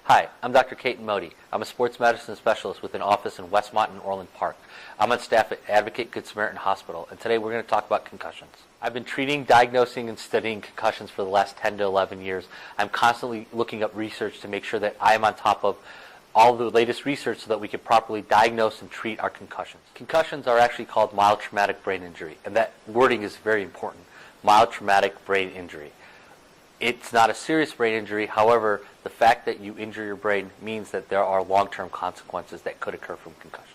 Hi, I'm Dr. Ketan Mody. I'm a sports medicine specialist with an office in Westmont and Orland Park. I'm on staff at Advocate Good Samaritan Hospital, and today we're going to talk about concussions. I've been treating, diagnosing, and studying concussions for the last 10 to 11 years. I'm constantly looking up research to make sure that I am on top of all the latest research so that we can properly diagnose and treat our concussions. Concussions are actually called mild traumatic brain injury, and that wording is very important. Mild traumatic brain injury. It's not a serious brain injury. However, the fact that you injure your brain means that there are long-term consequences that could occur from concussions.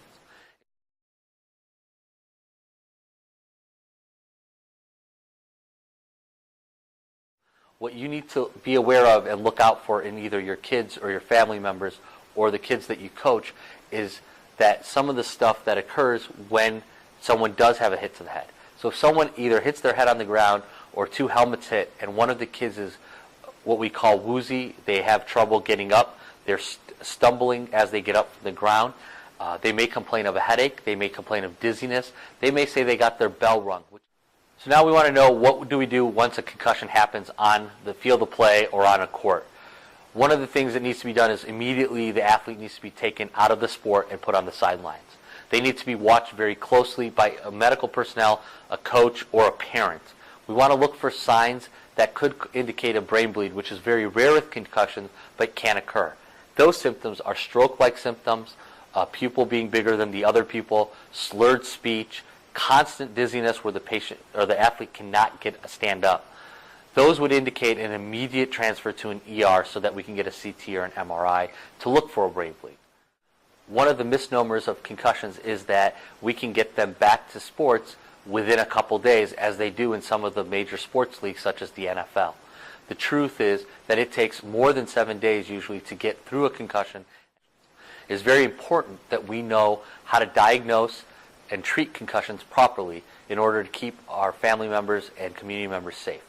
What you need to be aware of and look out for in either your kids or your family members or the kids that you coach is that some of the stuff that occurs when someone does have a hit to the head. So if someone either hits their head on the ground or two helmets hit, and one of the kids is what we call woozy, they have trouble getting up, they're stumbling as they get up from the ground, they may complain of a headache, they may complain of dizziness, they may say they got their bell rung. So now we want to know, what do we do once a concussion happens on the field of play or on a court? One of the things that needs to be done is immediately the athlete needs to be taken out of the sport and put on the sidelines. They need to be watched very closely by a medical personnel, a coach, or a parent. We want to look for signs that could indicate a brain bleed, which is very rare with concussions, but can occur. Those symptoms are stroke-like symptoms, a pupil being bigger than the other pupil, slurred speech, constant dizziness where the patient or the athlete cannot stand up. Those would indicate an immediate transfer to an ER so that we can get a CT or an MRI to look for a brain bleed. One of the misnomers of concussions is that we can get them back to sports within a couple days, as they do in some of the major sports leagues such as the NFL. The truth is that it takes more than 7 days usually to get through a concussion. It is very important that we know how to diagnose and treat concussions properly in order to keep our family members and community members safe.